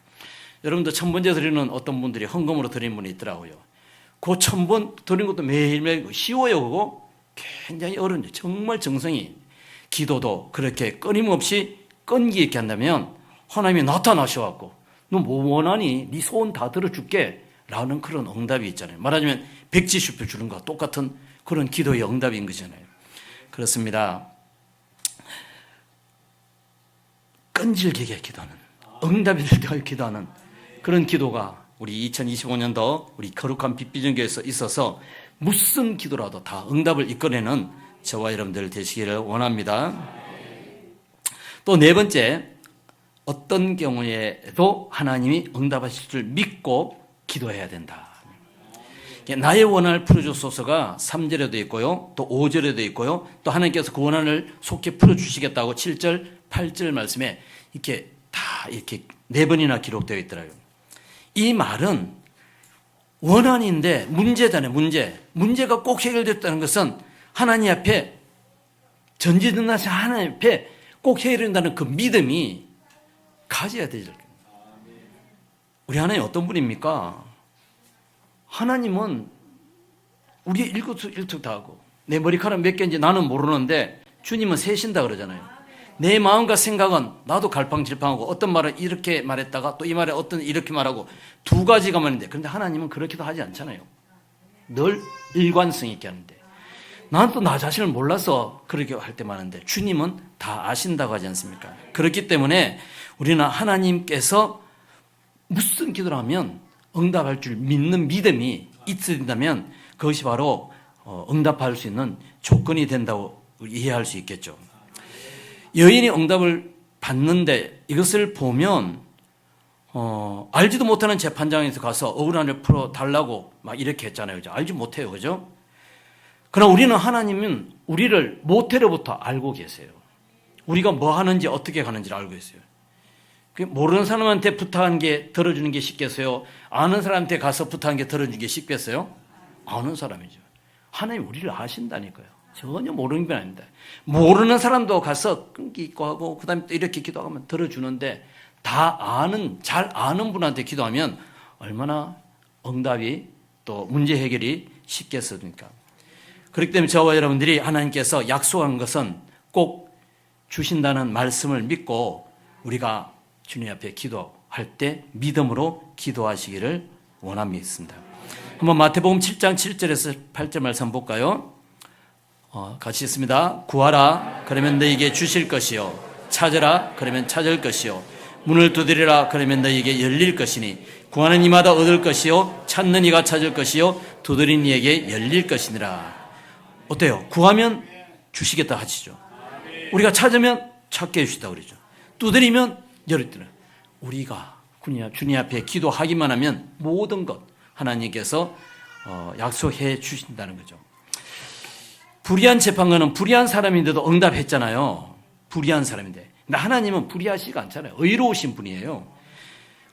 여러분도 1000번째 드리는 어떤 분들이 헌금으로 드리는 분이 있더라고요. 그 1000번 드리는 것도 매일매일 쉬워요, 그거? 굉장히 어려운데 정말 정성이 기도도 그렇게 끊임없이 끈기 있게 한다면 하나님이 나타나셔갖고 너 뭐 원하니? 네 소원 다 들어줄게 라는 그런 응답이 있잖아요. 말하자면 백지슈표 주는 것과 똑같은 그런 기도의 응답인 거잖아요. 그렇습니다. 끈질기게 기도하는, 응답이 될 기도하는 그런 기도가 우리 2025년도 우리 거룩한 빛비전교회에서 있어서 무슨 기도라도 다 응답을 이끌어내는 저와 여러분들 되시기를 원합니다. 또 네 번째, 어떤 경우에도 하나님이 응답하실 줄 믿고 기도해야 된다. 나의 원한을 풀어주소서가 3절에도 있고요, 또 5절에도 있고요, 또 하나님께서 그 원한을 속히 풀어주시겠다고 7절, 8절 말씀에 이렇게 다 이렇게 4번이나 기록되어 있더라고요. 이 말은 원한인데 문제잖아요, 문제가 꼭 해결됐다는 것은 하나님 앞에 전지전능하신 하나님 앞에 꼭 해결된다는 그 믿음이 가져야 되죠. 우리 하나님 어떤 분입니까? 하나님은 우리의 일거수일투 다 하고 내 머리카락 몇 개인지 나는 모르는데 주님은 세신다 그러잖아요. 내 마음과 생각은 나도 갈팡질팡하고 어떤 말은 이렇게 말했다가 또 이 말에 어떤 이렇게 말하고 두 가지가 많은데 그런데 하나님은 그렇게도 하지 않잖아요. 늘 일관성 있게 하는데 난 또 나 자신을 몰라서 그렇게 할 때 많은데 주님은 다 아신다고 하지 않습니까? 그렇기 때문에 우리는 하나님께서 무슨 기도를 하면 응답할 줄 믿는 믿음이 있어야 된다면 그것이 바로 응답할 수 있는 조건이 된다고 이해할 수 있겠죠. 여인이 응답을 받는데 이것을 보면 알지도 못하는 재판장에서 가서 억울함을 풀어달라고 막 이렇게 했잖아요. 그죠? 알지 못해요. 그죠? 그러나 우리는 하나님은 우리를 모태로부터 알고 계세요. 우리가 뭐 하는지 어떻게 가는지를 알고 있어요. 모르는 사람한테 부탁한 게 들어주는 게 쉽겠어요? 아는 사람한테 가서 부탁한 게 들어주는 게 쉽겠어요? 아는 사람이죠. 하나님 우리를 아신다니까요. 전혀 모르는 게 아닙니다. 모르는 사람도 가서 끈기 있고 하고 그 다음에 또 이렇게 기도하면 들어주는데 잘 아는 분한테 기도하면 얼마나 응답이 또 문제 해결이 쉽겠습니까? 그렇기 때문에 저와 여러분들이 하나님께서 약속한 것은 꼭 주신다는 말씀을 믿고 우리가 주님 앞에 기도할 때 믿음으로 기도하시기를 원합니다. 한번 마태복음 7장 7절에서 8절 말씀 볼까요? 같이 있습니다. 구하라 그러면 너희에게 주실 것이요 찾으라 그러면 찾을 것이요 문을 두드리라 그러면 너희에게 열릴 것이니 구하는 이마다 얻을 것이요 찾는 이가 찾을 것이요 두드리는 이에게 열릴 것이니라. 어때요? 구하면 주시겠다 하시죠. 우리가 찾으면 찾게 해주시다 그러죠. 두드리면 열었더라. 우리가 주님 앞에 기도하기만 하면 모든 것 하나님께서 약속해 주신다는 거죠. 불의한 재판관은 불의한 사람인데도 응답했잖아요. 불의한 사람인데. 근데 하나님은 불의하시지가 않잖아요. 의로우신 분이에요.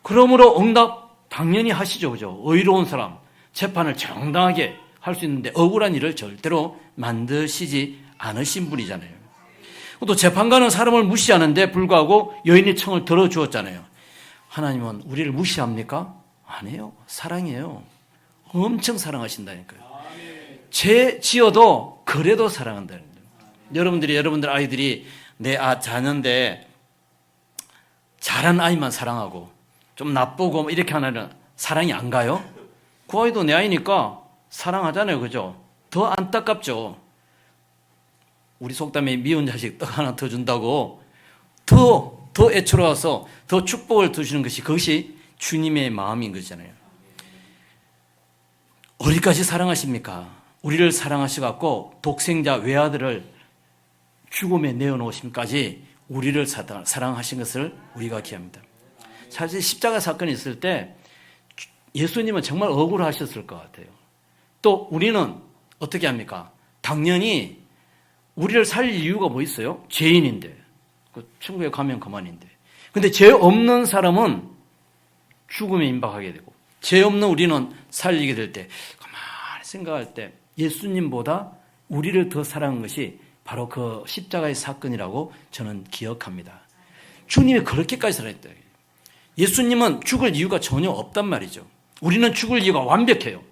그러므로 응답 당연히 하시죠. 그죠? 의로운 사람, 재판을 정당하게 할 수 있는데 억울한 일을 절대로 만드시지 않으신 분이잖아요. 또 재판관은 사람을 무시하는데 불구하고 여인의 청을 들어주었잖아요. 하나님은 우리를 무시합니까? 아니에요. 사랑해요. 엄청 사랑하신다니까요. 죄 지어도 그래도 사랑한다는 거예요. 여러분들 아이들이 내 자녀인데 잘한 아이만 사랑하고 좀 나쁘고 뭐 이렇게 하나는 사랑이 안 가요? 그 아이도 내 아이니까 사랑하잖아요. 그죠? 더 안타깝죠. 우리 속담에 미운 자식 떡 하나 더 준다고 더 애처로워서 더 축복을 더 주는 그것이 주님의 마음인 것이잖아요. 어디까지 사랑하십니까? 우리를 사랑하셔갖고 독생자 외아들을 죽음에 내어놓으심까지 우리를 사랑하신 것을 우리가 기합니다. 사실 십자가 사건이 있을 때 예수님은 정말 억울하셨을 것 같아요. 또 우리는 어떻게 합니까? 당연히 우리를 살릴 이유가 뭐 있어요? 죄인인데. 천국에 가면 그만인데. 근데 죄 없는 사람은 죽음에 임박하게 되고 죄 없는 우리는 살리게 될 때 가만히 생각할 때 예수님보다 우리를 더 사랑한 것이 바로 그 십자가의 사건이라고 저는 기억합니다. 주님이 그렇게까지 사랑했다. 예수님은 죽을 이유가 전혀 없단 말이죠. 우리는 죽을 이유가 완벽해요.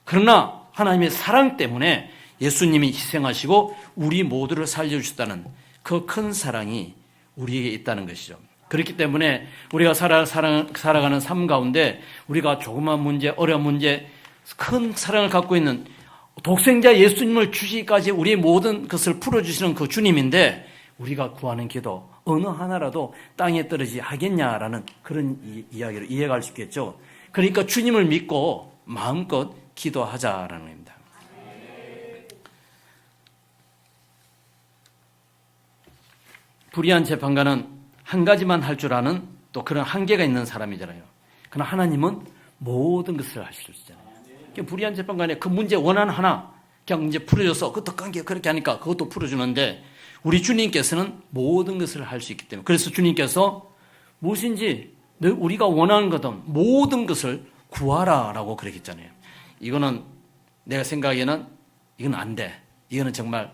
그러나 하나님의 사랑 때문에 예수님이 희생하시고 우리 모두를 살려주셨다는 그 큰 사랑이 우리에게 있다는 것이죠. 그렇기 때문에 우리가 살아가는 삶 가운데 우리가 조그만 문제, 어려운 문제, 큰 사랑을 갖고 있는 독생자 예수님을 주시기까지 우리의 모든 것을 풀어주시는 그 주님인데 우리가 구하는 기도 어느 하나라도 땅에 떨어지지 하겠냐라는 그런 이야기로 이해가 할 수 있겠죠. 그러니까 주님을 믿고 마음껏 기도하자라는 겁니다. 불의한 재판관은 한 가지만 할 줄 아는 또 그런 한계가 있는 사람이잖아요. 그러나 하나님은 모든 것을 하실 수 있잖아요. 불의한 재판관의 그 문제 원한 하나 그냥 이제 풀어줘서 그것도 관계 그렇게 하니까 그것도 풀어주는데 우리 주님께서는 모든 것을 할 수 있기 때문에 그래서 주님께서 무엇인지 우리가 원하는 거든 모든 것을 구하라라고 그렇게 했잖아요. 이거는 내가 생각에는 이건 안 돼. 이거는 정말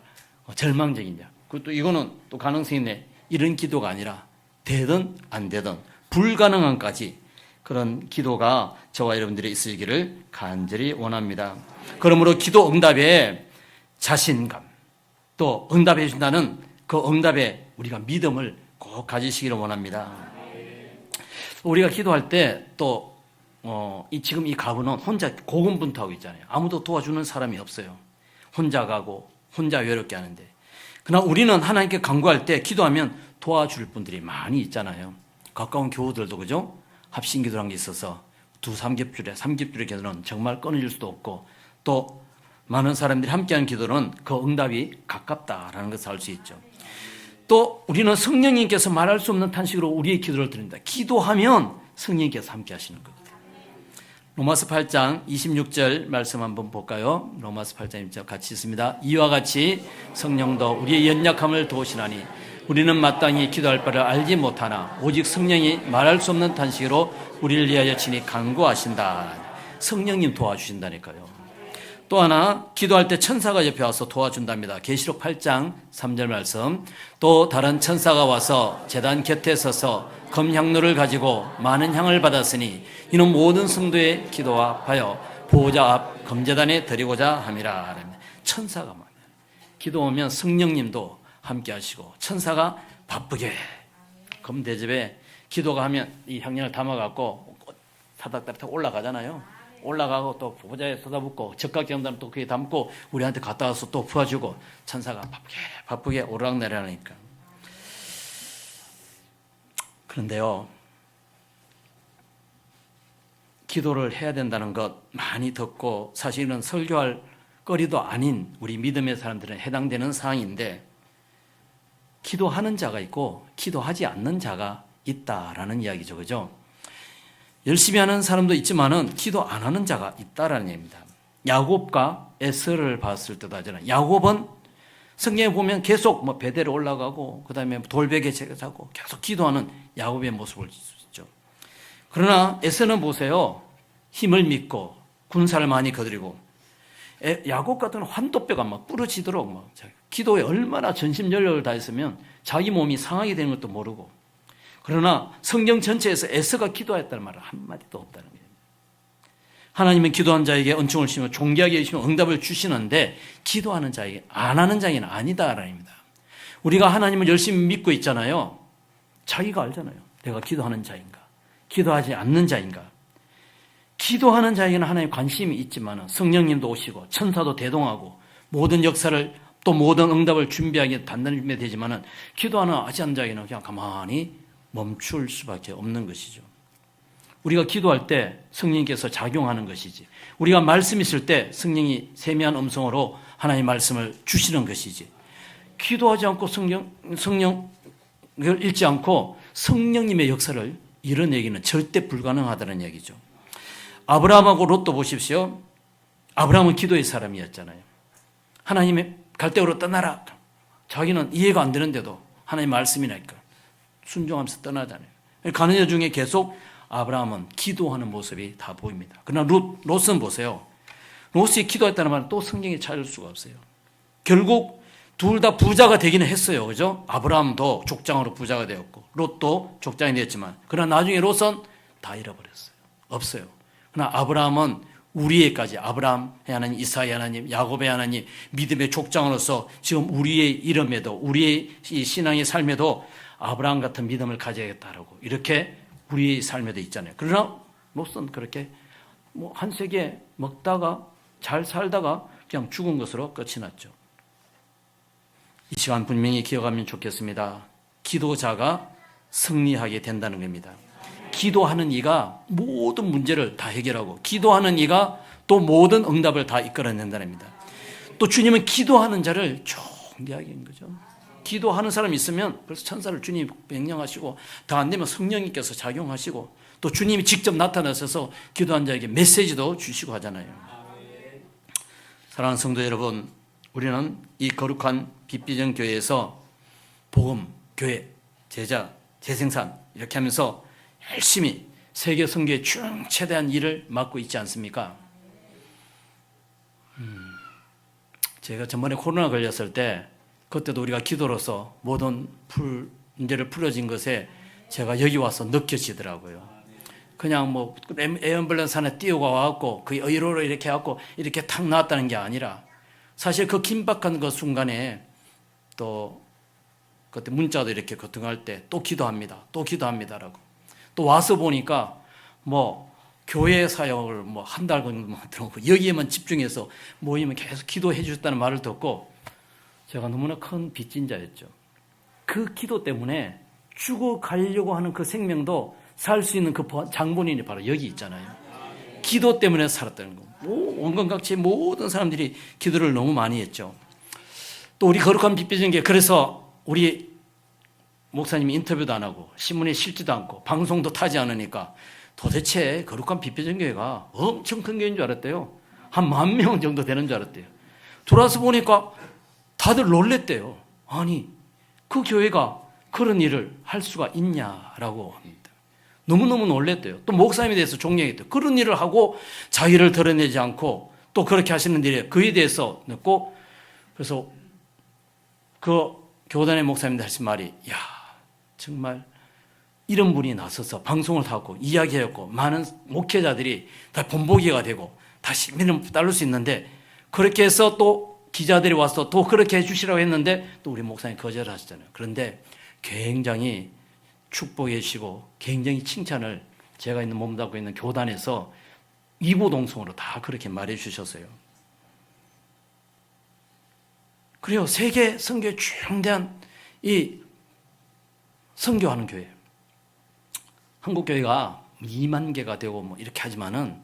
절망적이냐. 그리고 또 이거는 또 가능성이 있네. 이런 기도가 아니라 되든 안 되든 불가능한까지 그런 기도가 저와 여러분들이 있으시기를 간절히 원합니다. 그러므로 기도 응답에 자신감 또 응답해 준다는 그 응답에 우리가 믿음을 꼭 가지시기를 원합니다. 우리가 기도할 때 또 지금 이 가부는 혼자 고군분투하고 있잖아요. 아무도 도와주는 사람이 없어요. 혼자 가고 혼자 외롭게 하는데 그러나 우리는 하나님께 간구할 때 기도하면 도와줄 분들이 많이 있잖아요. 가까운 교우들도 그죠? 합심기도라는 게 있어서 삼겹줄의 기도는 정말 끊어질 수도 없고 또 많은 사람들이 함께한 기도는 그 응답이 가깝다라는 것을 알 수 있죠. 또 우리는 성령님께서 말할 수 없는 탄식으로 우리의 기도를 드립니다. 기도하면 성령님께서 함께 하시는 거거든요. 로마서 8장 26절 말씀 한번 볼까요? 로마서 8장 26절 같이 있습니다. 이와 같이 성령도 우리의 연약함을 도우시나니 우리는 마땅히 기도할 바를 알지 못하나 오직 성령이 말할 수 없는 탄식으로 우리를 위하여 친히 간구하신다. 성령님 도와주신다니까요. 또 하나 기도할 때 천사가 옆에 와서 도와준답니다. 계시록 8장 3절 말씀. 또 다른 천사가 와서 제단 곁에 서서 검향로를 가지고 많은 향을 받았으니 이는 모든 성도의 기도와 하여 보호자 앞 검제단에 드리고자 함이라. 천사가 많아요. 기도하면 성령님도 함께 하시고 천사가 바쁘게 검대접에 기도가 하면 이 향연을 담아갖고 사닥다닥 올라가잖아요. 올라가고 또 보호자에 쏟아붓고 적각경단을 또 그에 담고 우리한테 갖다 와서 또 부어주고 천사가 바쁘게 오르락내리하니까. 그런데요, 기도를 해야 된다는 것 많이 듣고 사실은 설교할 거리도 아닌 우리 믿음의 사람들은 해당되는 사항인데 기도하는 자가 있고 기도하지 않는 자가 있다라는 이야기죠. 그죠? 열심히 하는 사람도 있지만은 기도 안 하는 자가 있다라는 얘기입니다. 야곱과 에서를 봤을 때도 하잖아요. 야곱은 성경에 보면 계속 뭐 베델에 올라가고 그다음에 돌베개 자고 계속 기도하는 야곱의 모습을 볼 수 있죠. 그러나 에서는 보세요. 힘을 믿고 군사를 많이 거느리고 야곱 같은 환도뼈가 막 부러지도록 막 기도에 얼마나 전심전력을 다했으면 자기 몸이 상하게 되는 것도 모르고. 그러나 성경 전체에서 에서가 기도했다는 말은 한마디도 없다는 거예요. 하나님은 기도한 자에게 은총을 주시며 존귀하게 해주시며 응답을 주시는데 기도하는 자에게 안 하는 자에게는 아니다라는 겁니다. 우리가 하나님을 열심히 믿고 있잖아요. 자기가 알잖아요. 내가 기도하는 자인가 기도하지 않는 자인가. 기도하는 자에게는 하나님 관심이 있지만 성령님도 오시고 천사도 대동하고 모든 역사를 또 모든 응답을 준비하기 단단히 준비되지만 기도하지 않는 자에게는 그냥 가만히 멈출 수밖에 없는 것이죠. 우리가 기도할 때 성령님께서 작용하는 것이지 우리가 말씀 있을 때 성령이 세미한 음성으로 하나님의 말씀을 주시는 것이지 기도하지 않고 성령을 읽지 않고 성령님의 역사를 이뤄내기는 절대 불가능하다는 얘기죠. 아브라함하고 롯도 보십시오. 아브라함은 기도의 사람이었잖아요. 하나님의 갈대우로 떠나라. 자기는 이해가 안 되는데도 하나님 말씀이니까 순종하면서 떠나잖아요. 가는 여 중에 계속 아브라함은 기도하는 모습이 다 보입니다. 그러나 롯은 보세요. 롯이 기도했다는 말은 또 성경에 찾을 수가 없어요. 결국 둘 다 부자가 되기는 했어요. 그죠? 아브라함도 족장으로 부자가 되었고 롯도 족장이 되었지만 그러나 나중에 롯은 다 잃어버렸어요. 없어요. 그러나 아브라함은 우리에까지 아브라함의 하나님, 이삭의 하나님, 야곱의 하나님, 믿음의 족장으로서 지금 우리의 이름에도 우리의 이 신앙의 삶에도 아브라함 같은 믿음을 가져야겠다라고 이렇게 우리의 삶에도 있잖아요. 그러나 롯은 그렇게 뭐 한 세계 먹다가 잘 살다가 그냥 죽은 것으로 끝이 났죠. 이 시간 분명히 기억하면 좋겠습니다. 기도자가 승리하게 된다는 겁니다. 기도하는 이가 모든 문제를 다 해결하고 기도하는 이가 또 모든 응답을 다 이끌어낸다는 겁니다. 또 주님은 기도하는 자를 존귀하게 한 거죠. 기도하는 사람이 있으면 벌써 천사를 주님이 명령하시고 다 안 되면 성령님께서 작용하시고 또 주님이 직접 나타나셔서 기도한 자에게 메시지도 주시고 하잖아요. 사랑하는 성도 여러분, 우리는 이 거룩한 빛비전 교회에서 복음, 교회, 제자, 재생산 이렇게 하면서 열심히 세계 선교의 최대한 일을 맡고 있지 않습니까? 제가 전번에 코로나 걸렸을 때 그때도 우리가 기도로서 모든 문제를 풀어진 것에 제가 여기 와서 느껴지더라고요. 그냥 뭐 애엄블런스 하나 띄우고 와갖고 그 의로로 이렇게 해갖고 이렇게 탁 나왔다는 게 아니라 사실 그 긴박한 그 순간에 또 그때 문자도 이렇게 거통할 때 또 기도합니다. 또 기도합니다라고. 또 와서 보니까 뭐 교회 사역을 뭐 한 달 정도 들어오고 여기에만 집중해서 모이면 계속 기도해 주셨다는 말을 듣고 제가 너무나 큰 빚진 자였죠. 그 기도 때문에 죽어가려고 하는 그 생명도 살 수 있는 그 장본인이 바로 여기 있잖아요. 기도 때문에 살았다는 거. 온건각지 모든 사람들이 기도를 너무 많이 했죠. 또 우리 거룩한 빛비전교회, 그래서 우리 목사님이 인터뷰도 안 하고 신문에 실지도 않고 방송도 타지 않으니까 도대체 거룩한 빛비전교회가 엄청 큰 교회인 줄 알았대요. 한 10,000명 정도 되는 줄 알았대요. 들어와서 보니까 다들 놀랬대요. 아니, 그 교회가 그런 일을 할 수가 있냐라고 합니다. 너무너무 놀랬대요. 또 목사님에 대해서 존경했대요. 그런 일을 하고 자기를 드러내지 않고 또 그렇게 하시는 일에 그에 대해서 듣고, 그래서 그 교단의 목사님들 하신 말이, 야, 정말 이런 분이 나서서 방송을 하고 이야기했고 많은 목회자들이 다 본보기가 되고 다시 믿음 따를 수 있는데, 그렇게 해서 또 기자들이 와서 또 그렇게 해주시라고 했는데 또 우리 목사님 거절하셨잖아요. 그런데 굉장히 축복해 주시고 굉장히 칭찬을 제가 있는 몸담고 있는 교단에서 이구동성으로 다 그렇게 말해 주셨어요. 그래요. 세계 선교에 중대한 이 선교하는 교회. 한국 교회가 2만 개가 되고 뭐 이렇게 하지만은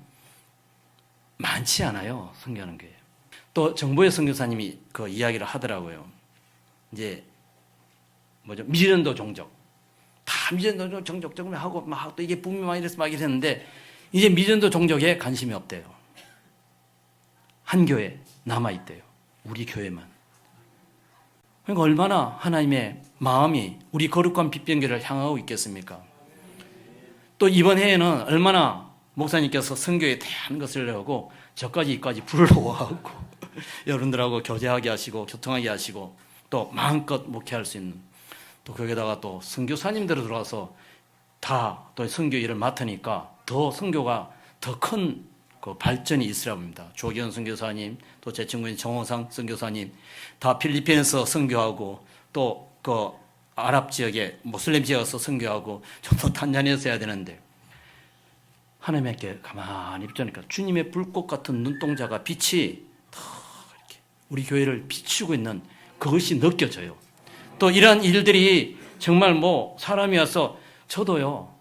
많지 않아요. 선교하는 교회. 또 정보의 선교사님이 그 이야기를 하더라고요. 이제 뭐죠? 미전도 종족. 다 미전도 종족 하고 막 또 이게 붐이 막 이래서 막 이랬는데 이제 미전도 종족에 관심이 없대요. 한 교회 남아 있대요. 우리 교회만. 그러니까 얼마나 하나님의 마음이 우리 거룩한 빛변교를 향하고 있겠습니까? 또 이번 해에는 얼마나 목사님께서 선교에 대한 것을 하고 저까지 이까지 불러와갖고 여러분들하고 교제하게 하시고 교통하게 하시고 또 마음껏 목회할 수 있는, 또 거기다가 또 선교사님들이 들어와서 다 또 선교 일을 맡으니까 더 선교가 더 큰 그 발전이 있으라고 합니다. 조기현 선교사님, 또 제 친구인 정호상 선교사님 다 필리핀에서 선교하고 또 그 아랍 지역에 모슬림 지역에서 선교하고 좀 더 탄자니아에서 해야 되는데, 하나님께 가만히 입자니까 주님의 불꽃 같은 눈동자가 빛이 더 이렇게 우리 교회를 비추고 있는 그것이 느껴져요. 또 이러한 일들이 정말 뭐 사람이 와서 저도요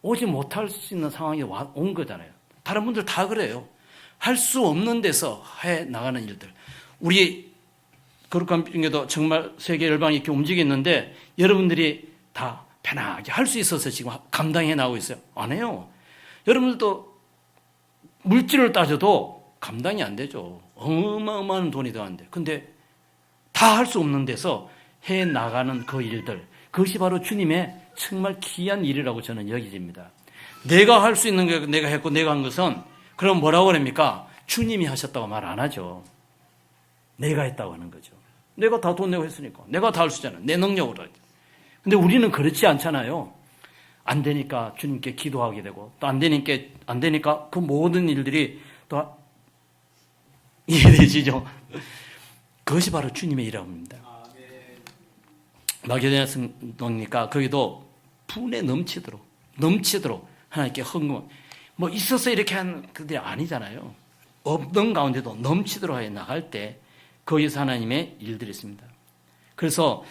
오지 못할 수 있는 상황이 온 거잖아요. 다른 분들 다 그래요. 할 수 없는 데서 해 나가는 일들. 우리 거룩한 빛교도 정말 세계 열방이 이렇게 움직이는데 여러분들이 다 편하게 할 수 있어서 지금 감당해 나오고 있어요. 안 해요. 여러분들도 물질을 따져도 감당이 안 되죠. 어마어마한 돈이 들어가는데. 근데 다 할 수 없는 데서 해 나가는 그 일들, 그것이 바로 주님의 정말 귀한 일이라고 저는 여기집니다. 내가 할 수 있는 게 내가 했고 내가 한 것은 그럼 뭐라고 그럽니까? 주님이 하셨다고 말 안 하죠. 내가 했다고 하는 거죠. 내가 다 돈 내고 했으니까. 내가 다 할 수 있잖아요. 내 능력으로. 근데 우리는 그렇지 않잖아요. 안 되니까 주님께 기도하게 되고 또 안 되니까 그 모든 일들이 또 이해되시죠? 그것이 바로 주님의 일이라고 합니다. 마게도냐에서 보니까 거기도 분에 넘치도록 하나님께 헌금, 뭐 있어서 이렇게 한 그들이 아니잖아요. 없는 가운데도 넘치도록 하여 나갈 때 거기서 하나님의 일들이 있습니다. 그래서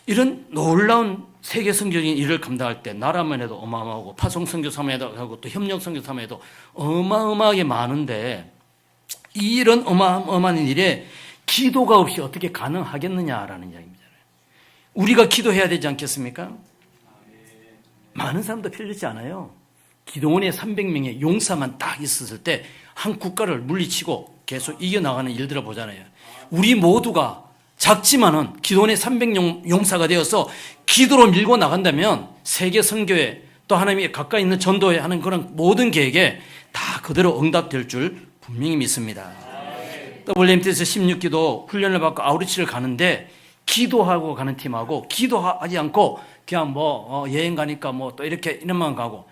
이런 놀라운 세계 선교적인 일을 감당할 때 나라만 해도 어마어마하고 파송 선교 사무에도 하고 또 협력 선교 사무에도 어마어마하게 많은데 이런 어마어마한 일에 기도가 없이 어떻게 가능하겠느냐라는 이야기입니다. 우리가 기도해야 되지 않겠습니까? 많은 사람도 필요하지 않아요. 기도원에 300명의 용사만 딱 있었을 때 한 국가를 물리치고 계속 이겨나가는 일들을 보잖아요. 우리 모두가 작지만은 기도원의 300명 용사가 되어서 기도로 밀고 나간다면 세계 선교에 또 하나님이 가까이 있는 전도에 하는 그런 모든 계획에 다 그대로 응답될 줄 분명히 믿습니다. WMT에서 16기도 훈련을 받고 아우리치를 가는데 기도하고 가는 팀하고 기도하지 않고 그냥 뭐 여행 가니까 뭐 또 이렇게 이런만 가고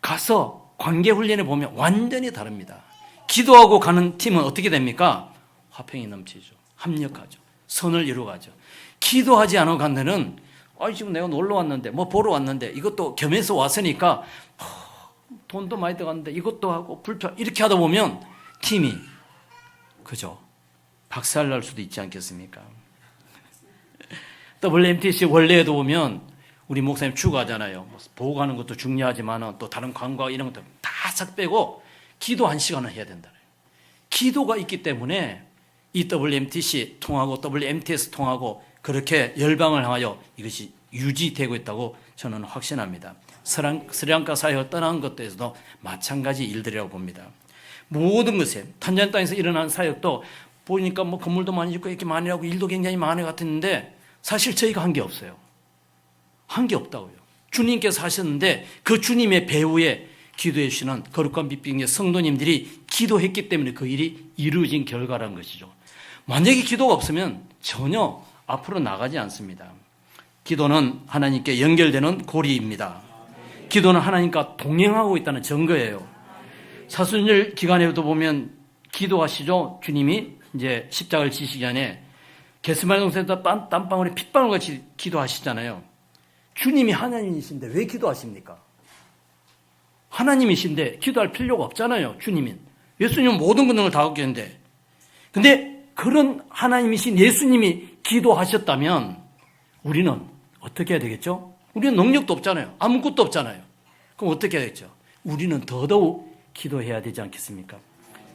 가서 관계 훈련에 보면 완전히 다릅니다. 기도하고 가는 팀은 어떻게 됩니까? 화평이 넘치죠. 합력하죠. 선을 이루어가죠. 기도하지 않고 간 데는 지금 내가 놀러 왔는데 뭐 보러 왔는데 이것도 겸해서 왔으니까 돈도 많이 들어갔는데 이것도 하고 불편 이렇게 하다 보면 팀이 그죠? 박살날 수도 있지 않겠습니까? WMTC 원래에도 보면 우리 목사님 추구하잖아요. 보호하는 것도 중요하지만 또 다른 관과 이런 것도 다 싹 빼고 기도 1시간을 해야 된다. 기도가 있기 때문에 이 WMTC 통하고 WMTS 통하고 그렇게 열방을 향하여 이것이 유지되고 있다고 저는 확신합니다. 스리랑카 사역을 떠난 것에서도 마찬가지 일들이라고 봅니다. 모든 것에 탄자니아 땅에서 일어난 사역도 보니까 뭐 건물도 많이 짓고 이렇게 많이 하고 일도 굉장히 많이 같았는데 사실 저희가 한 게 없어요. 한 게 없다고요. 주님께서 하셨는데 그 주님의 배후에 기도해 주시는 거룩한 빛빙의 성도님들이 기도했기 때문에 그 일이 이루어진 결과라는 것이죠. 만약에 기도가 없으면 전혀 앞으로 나가지 않습니다. 기도는 하나님께 연결되는 고리입니다. 기도는 하나님과 동행하고 있다는 증거예요. 사순절 기간에도 보면 기도하시죠. 주님이 이제 십자가를 지시기 전에 겟세마네 동산에서 땀방울에 핏방울같이 기도하시잖아요. 주님이 하나님이신데 왜 기도하십니까? 하나님이신데 기도할 필요가 없잖아요. 주님은. 예수님은 모든 권능을 다 갖고 있는데. 근데 그런 하나님이신 예수님이 기도하셨다면 우리는 어떻게 해야 되겠죠? 우리는 능력도 없잖아요. 아무것도 없잖아요. 그럼 어떻게 해야 되겠죠? 우리는 더더욱 기도해야 되지 않겠습니까?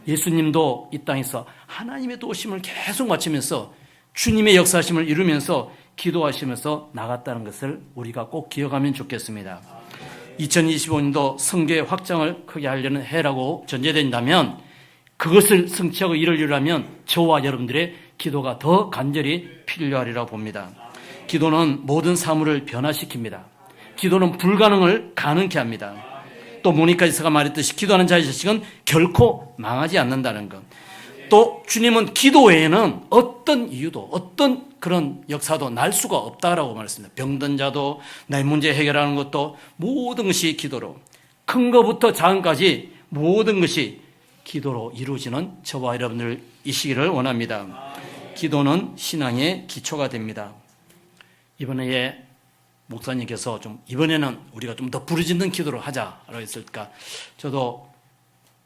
예수님도 이 땅에서 하나님의 도우심을 계속 마치면서 주님의 역사심을 이루면서 기도하시면서 나갔다는 것을 우리가 꼭 기억하면 좋겠습니다. 2025년도 성교의 확장을 크게 하려는 해라고 전제된다면 그것을 성취하고 이루려면 저와 여러분들의 기도가 더 간절히 필요하리라고 봅니다. 기도는 모든 사물을 변화시킵니다. 기도는 불가능을 가능케 합니다. 또 모니카 지사가 말했듯이 기도하는 자의 자식은 결코 망하지 않는다는 것. 또 주님은 기도 외에는 어떤 이유도 어떤 그런 역사도 날 수가 없다라고 말했습니다. 병든 자도 내 문제 해결하는 것도 모든 것이 기도로 큰 것부터 작은 것까지 모든 것이 기도로 이루어지는 저와 여러분들이시기를 원합니다. 기도는 신앙의 기초가 됩니다. 이번에 목사님께서 이번에는 우리가 좀 더 부르짖는 기도를 하자라고 했을까. 저도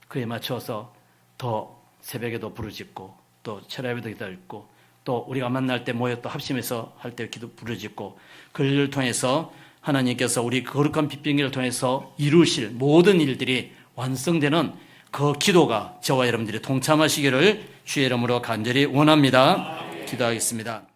그에 맞춰서 더 새벽에도 부르짖고 또 철야에도 기도했고 또 우리가 만날 때 모여 또 합심해서 할 때 기도 부르짖고 그 일을 통해서 하나님께서 우리 거룩한 빛빙기를 통해서 이루실 모든 일들이 완성되는 그 기도가 저와 여러분들이 동참하시기를 주의 이름으로 간절히 원합니다. 기도하겠습니다.